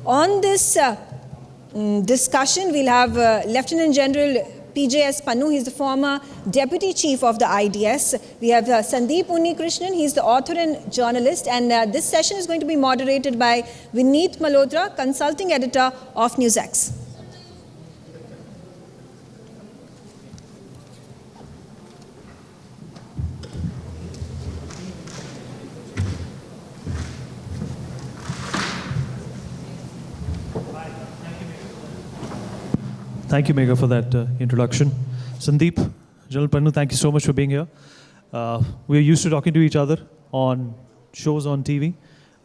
On this discussion, we'll have Lieutenant General PJS Pannu. He's the former Deputy Chief of the IDS. We have Sandeep Unnikrishnan. He's the author and journalist. And this session is going to be moderated by Vineet Malhotra, Consulting Editor of NewsX. Thank you, Megha, for that introduction. Sandeep, General Pannu, thank you so much for being here. We're used to talking to each other on shows on TV.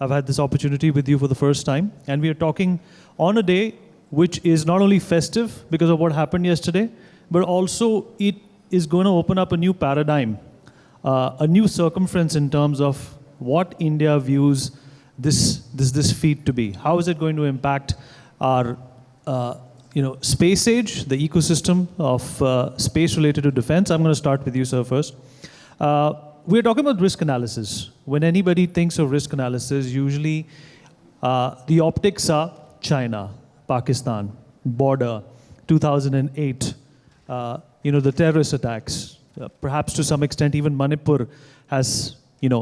I've had this opportunity with you for the first time, and we are talking on a day which is not only festive because of what happened yesterday, but also it is going to open up a new paradigm, a new circumference in terms of what India views this feat to be. How is it going to impact our space age, the ecosystem of space related to defense? I'm going to start with you, sir, first. We're talking about risk analysis. When anybody thinks of risk analysis, usually the optics are China, Pakistan, border, 2008, the terrorist attacks. Perhaps to some extent, even Manipur has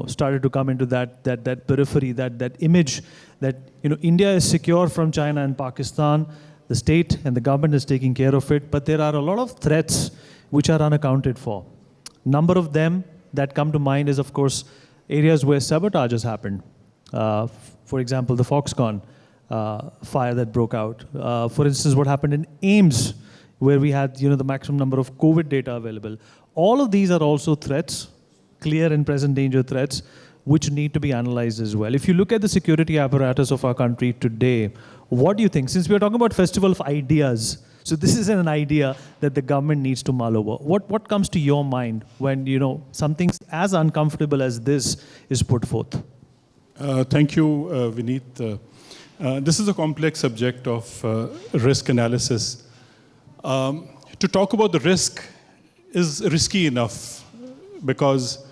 started to come into that periphery, that image that India is secure from China and Pakistan. The state and the government is taking care of it, but there are a lot of threats which are unaccounted for. Number of them that come to mind is, of course, areas where sabotage has happened. For example, the Foxconn fire that broke out. For instance, what happened in Ames, where we had the maximum number of COVID data available. All of these are also threats, clear and present danger threats, which need to be analyzed as well. If you look at the security apparatus of our country today, what do you think? Since we are talking about festival of ideas, so this is an idea that the government needs to mull over. What comes to your mind when something as uncomfortable as this is put forth? Thank you, Vineet. This is a complex subject of risk analysis. To talk about the risk is risky enough because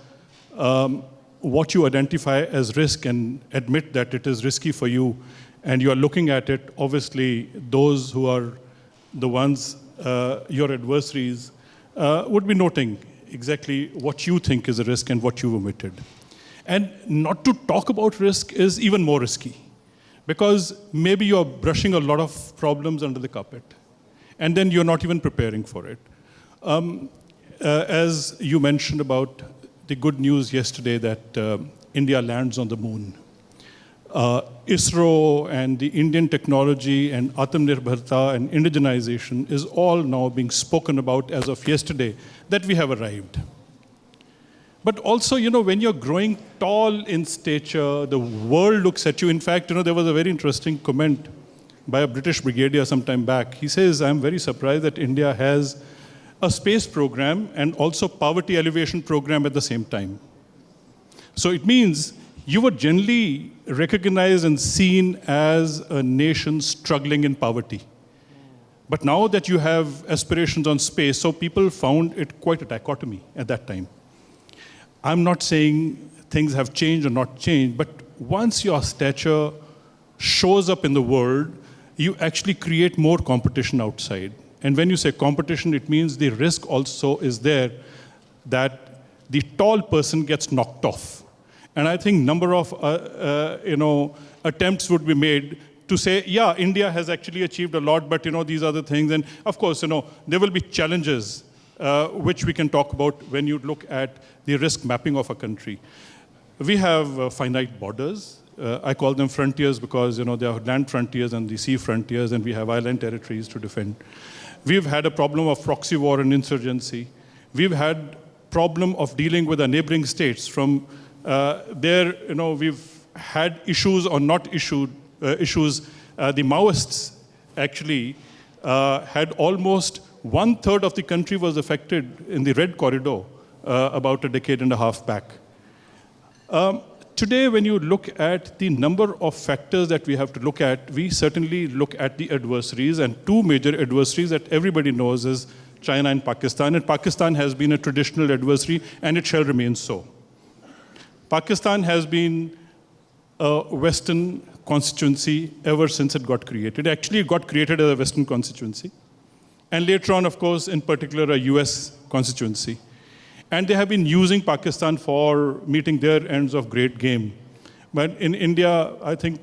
what you identify as risk and admit that it is risky for you, and you are looking at it, obviously those who are the ones, your adversaries, would be noting exactly what you think is a risk and what you've omitted. And not to talk about risk is even more risky, because maybe you're brushing a lot of problems under the carpet, and then you're not even preparing for it. As you mentioned about the good news yesterday that India lands on the moon. ISRO and the Indian technology and Atmanirbharta and indigenization is all now being spoken about as of yesterday that we have arrived. But also, when you're growing tall in stature, the world looks at you. In fact, there was a very interesting comment by a British brigadier some time back. He says, I'm very surprised that India has a space program and also poverty alleviation program at the same time. So it means you were generally recognized and seen as a nation struggling in poverty. But now that you have aspirations on space, so people found it quite a dichotomy at that time. I'm not saying things have changed or not changed, but once your stature shows up in the world, you actually create more competition outside. And when you say competition, it means the risk also is there that the tall person gets knocked off. And I think number of attempts would be made to say, yeah, India has actually achieved a lot, but these are the things. And of course, there will be challenges which we can talk about when you look at the risk mapping of a country. We have finite borders. I call them frontiers because there are land frontiers and the sea frontiers, and we have island territories to defend. We've had a problem of proxy war and insurgency. We've had problem of dealing with our neighboring states. From there, we've had issues or not issues. The Maoists actually had almost 1/3 of the country was affected in the Red Corridor about a decade and a half back. Today, when you look at the number of factors that we have to look at, we certainly look at the adversaries, and two major adversaries that everybody knows is China and Pakistan. And Pakistan has been a traditional adversary, and it shall remain so. Pakistan has been a Western constituency ever since it got created. Actually, it got created as a Western constituency. And later on, of course, in particular, a US constituency. And they have been using Pakistan for meeting their ends of great game. But in India, I think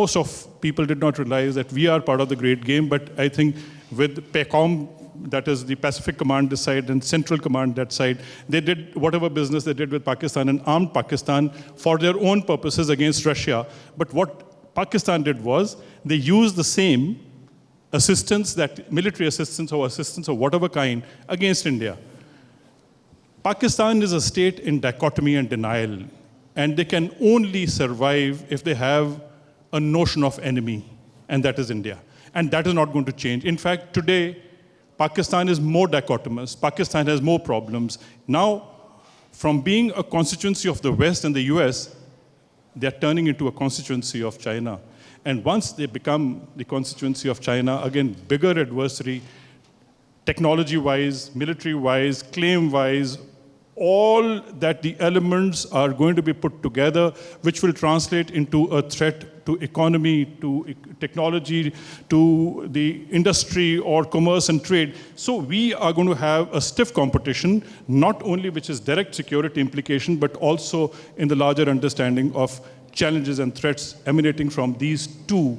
most of people did not realize that we are part of the great game. But I think with PACOM, that is the Pacific Command this side and Central Command that side, they did whatever business they did with Pakistan and armed Pakistan for their own purposes against Russia. But what Pakistan did was they used the same assistance, that military assistance or whatever kind, against India. Pakistan is a state in dichotomy and denial, and they can only survive if they have a notion of enemy, and that is India. And that is not going to change. In fact, today, Pakistan is more dichotomous. Pakistan has more problems. Now, from being a constituency of the West and the US, they're turning into a constituency of China. And once they become the constituency of China, again, bigger adversary, technology-wise, military-wise, claim-wise, all that the elements are going to be put together, which will translate into a threat to economy, to technology, to the industry or commerce and trade. So we are going to have a stiff competition, not only which is direct security implication, but also in the larger understanding of challenges and threats emanating from these two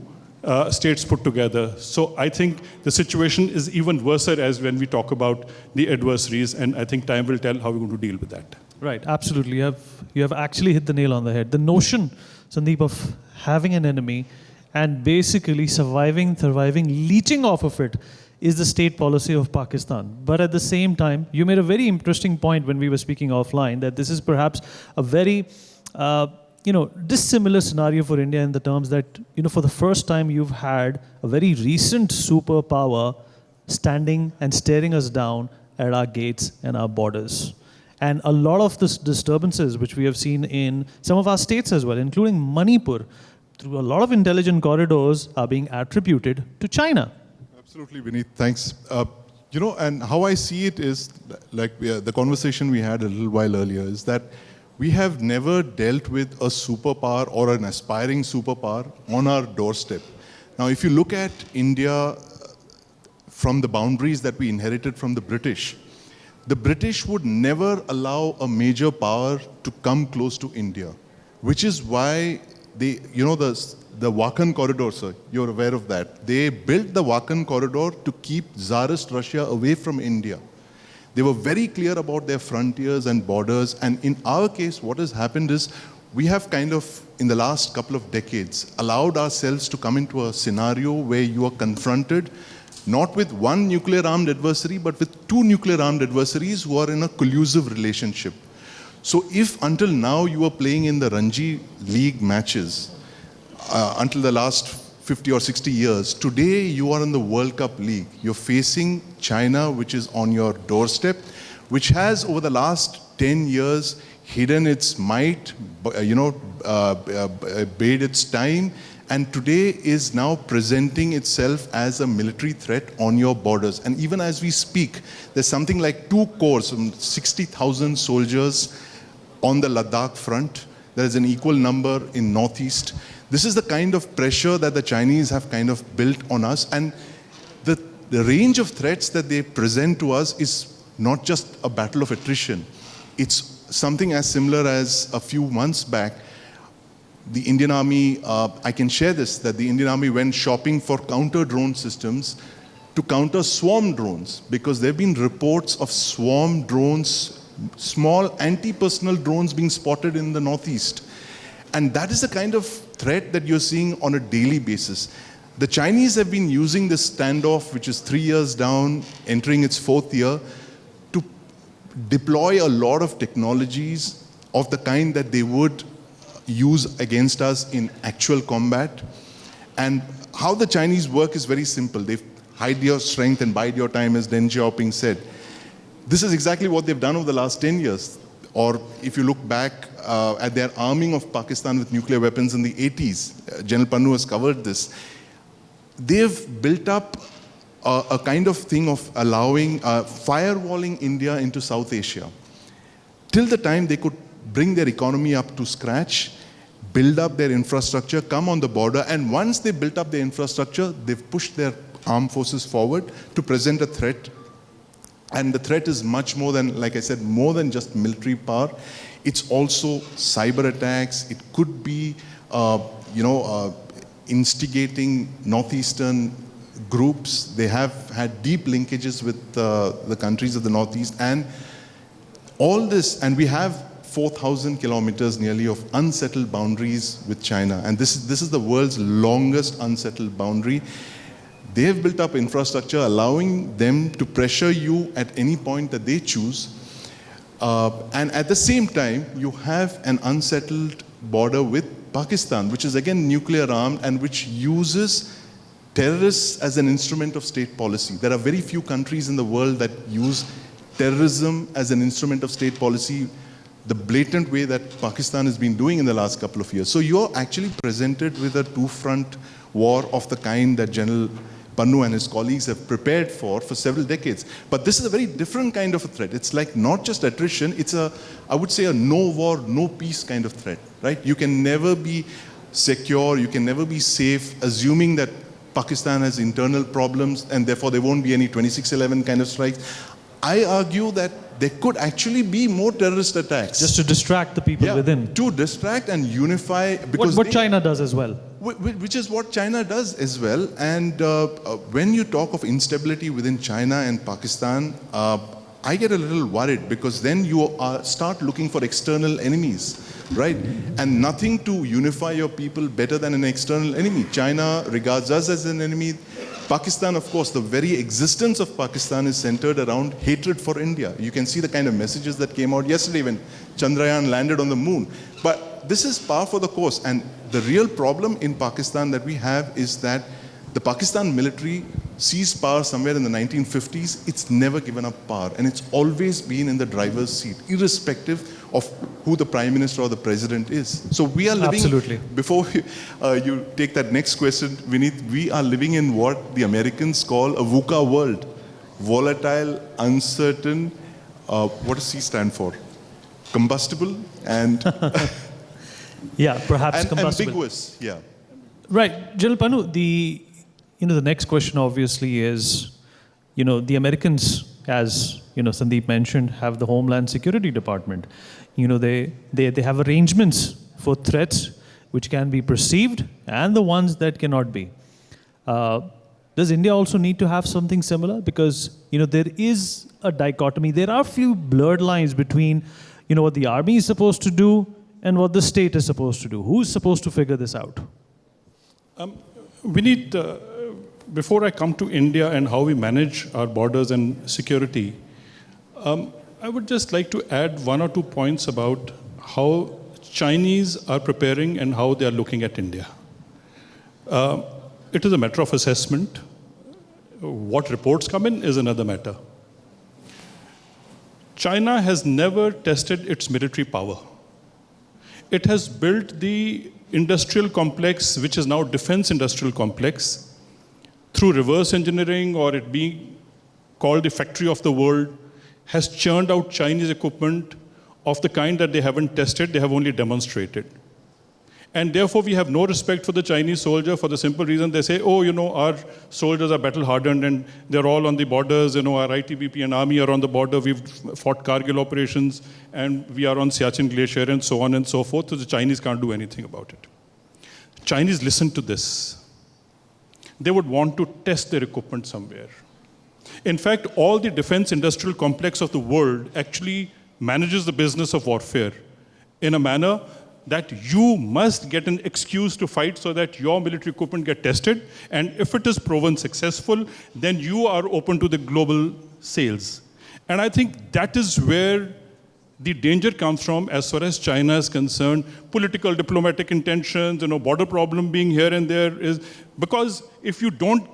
states put together. So I think the situation is even worse as when we talk about the adversaries, and I think time will tell how we're going to deal with that. Right, absolutely. You have actually hit the nail on the head. The notion, Sandeep, of having an enemy and basically surviving, leeching off of it is the state policy of Pakistan. But at the same time, you made a very interesting point when we were speaking offline, that this is perhaps a very dissimilar scenario for India in the terms that, for the first time you've had a very recent superpower standing and staring us down at our gates and our borders. And a lot of the disturbances which we have seen in some of our states as well, including Manipur, through a lot of intelligent corridors, are being attributed to China. Absolutely, Vineet. Thanks. And how I see it is, like the conversation we had a little while earlier, is that we have never dealt with a superpower or an aspiring superpower on our doorstep. Now, if you look at India from the boundaries that we inherited from the British would never allow a major power to come close to India, which is why the Wakhan corridor, sir, you're aware of that. They built the Wakhan corridor to keep Tsarist Russia away from India. They were very clear about their frontiers and borders. And in our case, what has happened is we have kind of, in the last couple of decades, allowed ourselves to come into a scenario where you are confronted not with one nuclear-armed adversary, but with two nuclear-armed adversaries who are in a collusive relationship. So if until now you were playing in the Ranji League matches, until the last 50 or 60 years, today you are in the World Cup League. You're facing China, which is on your doorstep, which has over the last 10 years hidden its might, bade its time, and today is now presenting itself as a military threat on your borders. And even as we speak, there's something like 2 corps, 60,000 soldiers on the Ladakh front. There is an equal number in Northeast. This is the kind of pressure that the Chinese have kind of built on us. And the range of threats that they present to us is not just a battle of attrition. It's something as similar as a few months back, the Indian Army, I can share this, that the Indian Army went shopping for counter-drone systems to counter swarm drones, because there have been reports of swarm drones, small anti-personnel drones being spotted in the Northeast. And that is the kind of threat that you're seeing on a daily basis. The Chinese have been using this standoff, which is 3 years down, entering its 4th year, to deploy a lot of technologies of the kind that they would use against us in actual combat. And how the Chinese work is very simple. They hide your strength and bide your time, as Deng Xiaoping said. This is exactly what they've done over the last 10 years. Or if you look back at their arming of Pakistan with nuclear weapons in the 80s, General Pannu has covered this. They've built up a kind of thing of allowing, firewalling India into South Asia. Till the time they could bring their economy up to scratch, build up their infrastructure, come on the border, and once they built up their infrastructure, they've pushed their armed forces forward to present a threat. And the threat is much more than, like I said, more than just military power. It's also cyber attacks. It could be, instigating northeastern groups. They have had deep linkages with the countries of the Northeast, and all this, and we have 4,000 kilometers nearly of unsettled boundaries with China, and this is the world's longest unsettled boundary. They have built up infrastructure allowing them to pressure you at any point that they choose, and at the same time, you have an unsettled border with Pakistan, which is again nuclear armed and which uses terrorists as an instrument of state policy. There are very few countries in the world that use terrorism as an instrument of state policy the blatant way that Pakistan has been doing in the last couple of years. So you're actually presented with a two-front war of the kind that General Pannu and his colleagues have prepared for several decades. But this is a very different kind of a threat. It's like not just attrition, it's I would say a no war, no peace kind of threat, right? You can never be secure, you can never be safe, assuming that Pakistan has internal problems and therefore there won't be any 26/11 kind of strikes. I argue that there could actually be more terrorist attacks. Just to distract the people within. To distract and unify. Because what China does as well. Which is what China does as well. And when you talk of instability within China and Pakistan, I get a little worried because then you start looking for external enemies, right? And nothing to unify your people better than an external enemy. China regards us as an enemy. Pakistan, of course, the very existence of Pakistan is centered around hatred for India. You can see the kind of messages that came out yesterday when Chandrayaan landed on the moon. But this is par for the course. And the real problem in Pakistan that we have is that the Pakistan military seized power somewhere in the 1950s. It's never given up power. And it's always been in the driver's seat, irrespective of who the prime minister or the president is. So we are living... Absolutely. Before you take that next question, Vineet, we are living in what the Americans call a VUCA world. Volatile, uncertain, what does C stand for? Combustible and... Yeah, perhaps and combustible. ambiguous, yeah. Right. General Pannu, the next question obviously is, the Americans, as Sandeep mentioned, have the Homeland Security Department. They have arrangements for threats which can be perceived and the ones that cannot be. Does India also need to have something similar? Because there is a dichotomy. There are few blurred lines between what the army is supposed to do and what the state is supposed to do. Who's supposed to figure this out? We need, before I come to India and how we manage our borders and security, I would just like to add 1 or 2 points about how Chinese are preparing and how they are looking at India. It is a matter of assessment. What reports come in is another matter. China has never tested its military power. It has built the industrial complex, which is now defense industrial complex, through reverse engineering or it being called the factory of the world, has churned out Chinese equipment of the kind that they haven't tested, they have only demonstrated. And therefore, we have no respect for the Chinese soldier for the simple reason they say, our soldiers are battle hardened and they're all on the borders, our ITBP and army are on the border, we've fought Kargil operations and we are on Siachen Glacier and so on and so forth, so the Chinese can't do anything about it. Chinese listen to this. They would want to test their equipment somewhere. In fact, all the defense industrial complex of the world actually manages the business of warfare in a manner that you must get an excuse to fight so that your military equipment get tested. And if it is proven successful, then you are open to the global sales. And I think that is where the danger comes from as far as China is concerned. Political, diplomatic intentions, border problem being here and there is, because if you don't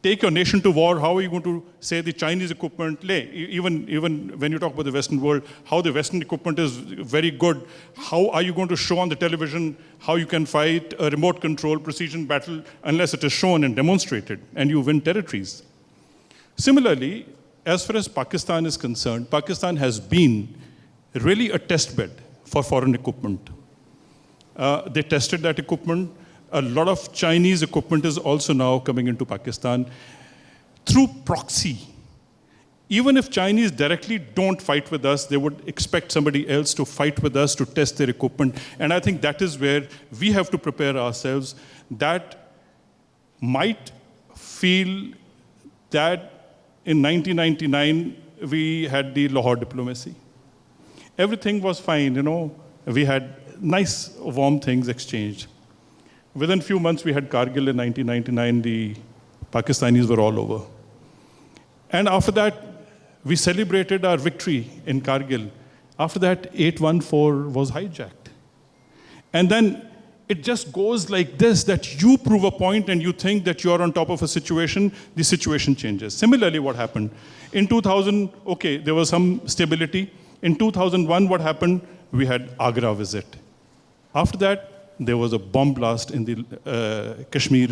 take your nation to war, how are you going to say the Chinese equipment, even when you talk about the Western world, how the Western equipment is very good, how are you going to show on the television how you can fight a remote control precision battle unless it is shown and demonstrated and you win territories? Similarly, as far as Pakistan is concerned, Pakistan has been really a test bed for foreign equipment. They tested that equipment. A lot of Chinese equipment is also now coming into Pakistan through proxy. Even if Chinese directly don't fight with us, they would expect somebody else to fight with us to test their equipment. And I think that is where we have to prepare ourselves. That might feel that in 1999, we had the Lahore diplomacy. Everything was fine, We had nice, warm things exchanged. Within a few months, we had Kargil in 1999. The Pakistanis were all over. And after that, we celebrated our victory in Kargil. After that, 814 was hijacked. And then it just goes like this, that you prove a point and you think that you're on top of a situation, the situation changes. Similarly, what happened? In 2000, okay, there was some stability. In 2001, what happened? We had Agra visit. After that, there was a bomb blast in the Kashmir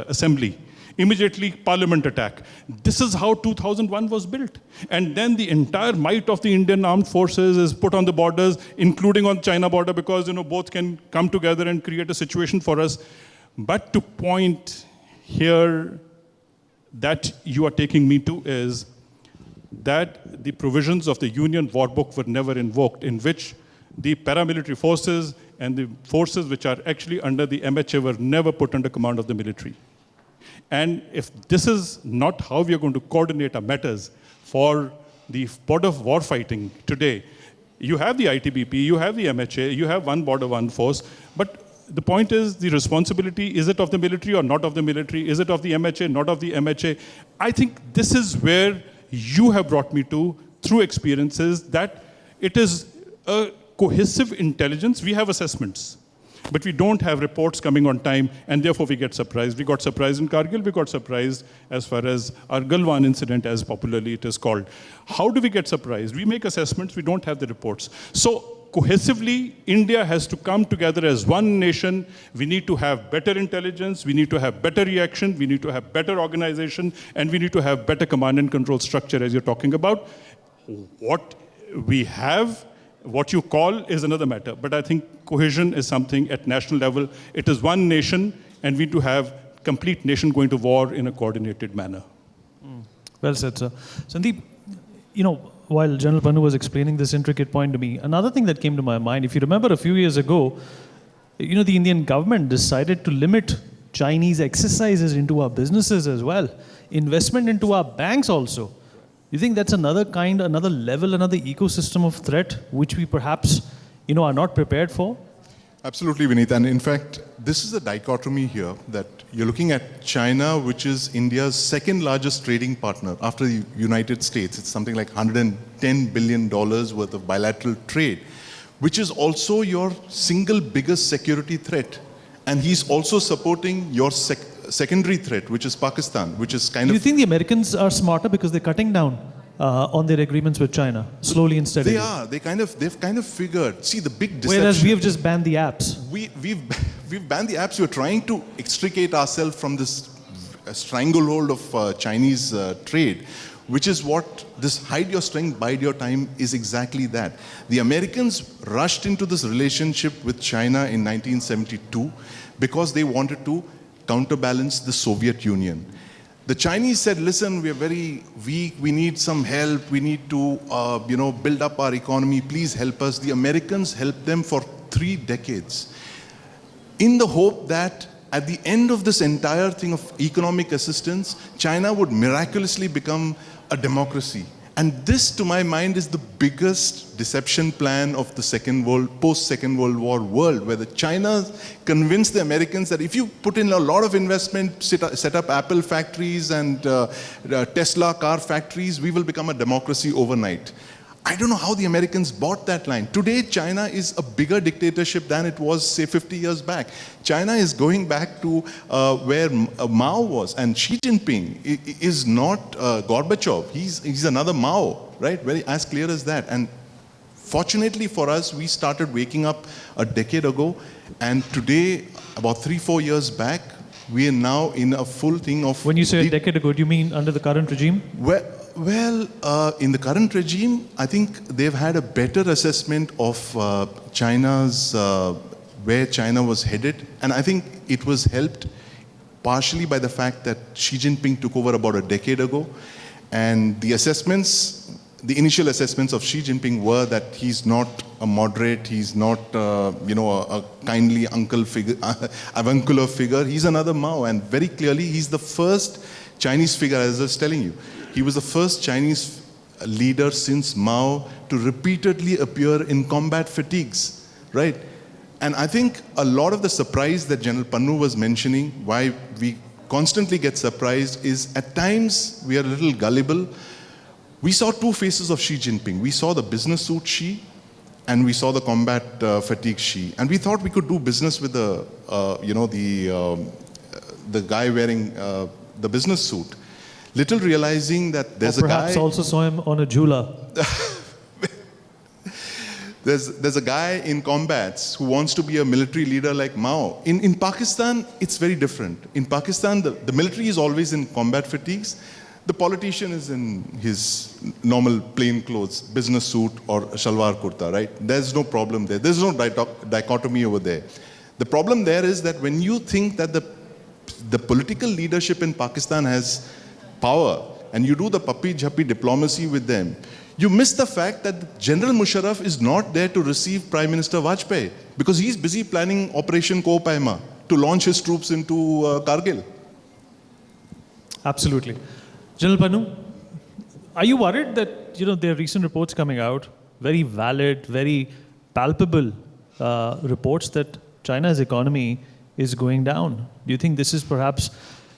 assembly. Immediately, parliament attack. This is how 2001 was built. And then the entire might of the Indian armed forces is put on the borders, including on China border, because both can come together and create a situation for us. But to point here that you are taking me to is that the provisions of the Union War Book were never invoked, in which the paramilitary forces and the forces which are actually under the MHA were never put under command of the military. And if this is not how we are going to coordinate our matters for the border war fighting today, you have the ITBP, you have the MHA, you have one border, one force, but the point is the responsibility, is it of the military or not of the military? Is it of the MHA, not of the MHA? I think this is where you have brought me to, through experiences, that it is a cohesive intelligence. We have assessments, but we don't have reports coming on time, and therefore we get surprised. We got surprised in Kargil, we got surprised as far as our Galwan incident, as popularly it is called. How do we get surprised? We make assessments, we don't have the reports. So cohesively, India has to come together as one nation. We need to have better intelligence, we need to have better reaction, we need to have better organization, and we need to have better command and control structure, as you're talking about. What we have, what you call, is another matter. But I think cohesion is something at national level. It is one nation, and we need to have complete nation going to war in a coordinated manner. Well said, sir. Sandeep, while General Pannu was explaining this intricate point to me, another thing that came to my mind, if you remember a few years ago, the Indian government decided to limit Chinese exercises into our businesses as well, investment into our banks also. You think that's another level, another ecosystem of threat which we perhaps, are not prepared for? Absolutely, Vineet. And in fact, this is a dichotomy here, that you're looking at China, which is India's second largest trading partner after the United States. It's something like $110 billion worth of bilateral trade, which is also your single biggest security threat. And he's also supporting your secondary threat, which is Pakistan, which is kind of... Do you think the Americans are smarter because they're cutting down on their agreements with China, slowly and steadily? They are. They've kind of figured. See, the big deception... Whereas we have just banned the apps. We've banned the apps. We're trying to extricate ourselves from this stranglehold of Chinese trade, which is what this hide your strength, bide your time is exactly that. The Americans rushed into this relationship with China in 1972 because they wanted to counterbalance the Soviet Union. The Chinese said, listen, we are very weak, we need some help, we need to build up our economy, please help us. The Americans helped them for 3 decades in the hope that at the end of this entire thing of economic assistance, China would miraculously become a democracy. And this, to my mind, is the biggest deception plan of the post-Second World War world, where the China convinced the Americans that if you put in a lot of investment, set up Apple factories and Tesla car factories, we will become a democracy overnight. I don't know how the Americans bought that line. Today, China is a bigger dictatorship than it was, say, 50 years back. China is going back to where Mao was. And Xi Jinping is not Gorbachev. He's another Mao, right? Very as clear as that. And fortunately for us, we started waking up a decade ago. And today, about 3-4 years back, we are now in a full thing of... When you say a decade ago, do you mean under the current regime? Well, in the current regime, I think they've had a better assessment of China's where China was headed. And I think it was helped partially by the fact that Xi Jinping took over about a decade ago. And the assessments, the initial assessments of Xi Jinping were that he's not a moderate, he's not, a kindly avuncular figure. He's another Mao. And very clearly, he's the first Chinese figure, as I was telling you. He was the first Chinese leader since Mao to repeatedly appear in combat fatigues, right? And I think a lot of the surprise that General Pannu was mentioning, why we constantly get surprised, is at times we are a little gullible. We saw two faces of Xi Jinping. We saw the business suit Xi, and we saw the combat fatigue Xi. And we thought we could do business with the guy wearing the business suit. Little realizing that there's a guy... Perhaps also saw him on a jhula. There's a guy in combats who wants to be a military leader like Mao. In Pakistan, it's very different. In Pakistan, the military is always in combat fatigues. The politician is in his normal plain clothes, business suit or shalwar kurta, right? There's no problem there. There's no dichotomy over there. The problem there is that when you think that the political leadership in Pakistan has power and you do the puppy-jhappy diplomacy with them, you miss the fact that General Musharraf is not there to receive Prime Minister Vajpayee because he's busy planning Operation Kopaima to launch his troops into Kargil. Absolutely. General Pannu, are you worried that there are recent reports coming out, very valid, very palpable reports that China's economy is going down? Do you think this is perhaps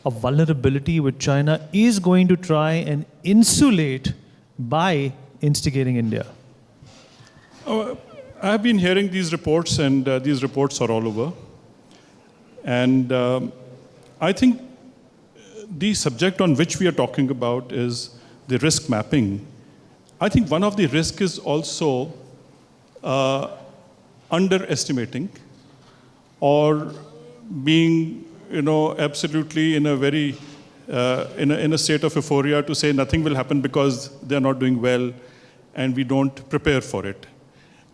a vulnerability which China is going to try and insulate by instigating India? I've been hearing these reports, and these reports are all over. And I think the subject on which we are talking about is the risk mapping. I think one of the risks is also underestimating or being, absolutely in a very in a state of euphoria to say nothing will happen because they're not doing well and we don't prepare for it.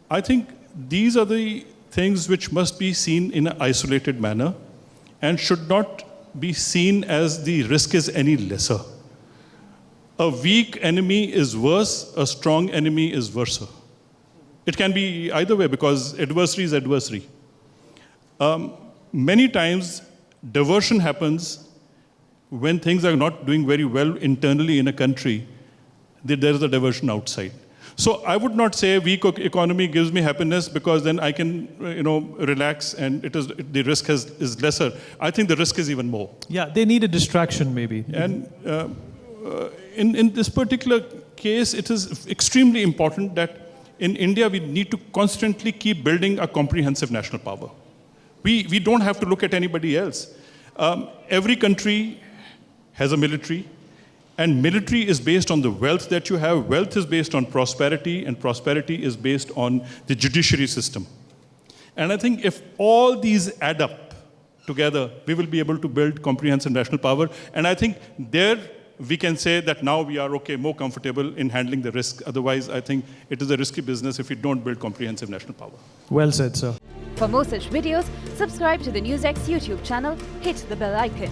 I think these are the things which must be seen in an isolated manner and should not be seen as the risk is any lesser. A weak enemy is worse, a strong enemy is worse. It can be either way because adversary is adversary. Many times diversion happens when things are not doing very well internally in a country. There is a diversion outside. So I would not say weak economy gives me happiness because then I can, relax and the risk is lesser. I think the risk is even more. Yeah, they need a distraction maybe. And in this particular case, it is extremely important that in India we need to constantly keep building a comprehensive national power. We don't have to look at anybody else. Every country has a military. And military is based on the wealth that you have. Wealth is based on prosperity, and prosperity is based on the judiciary system. And I think if all these add up together, we will be able to build comprehensive national power. And I think there we can say that now we are more comfortable in handling the risk. Otherwise, I think it is a risky business if we don't build comprehensive national power. Well said, sir. For more such videos, subscribe to the NewsX YouTube channel, hit the bell icon.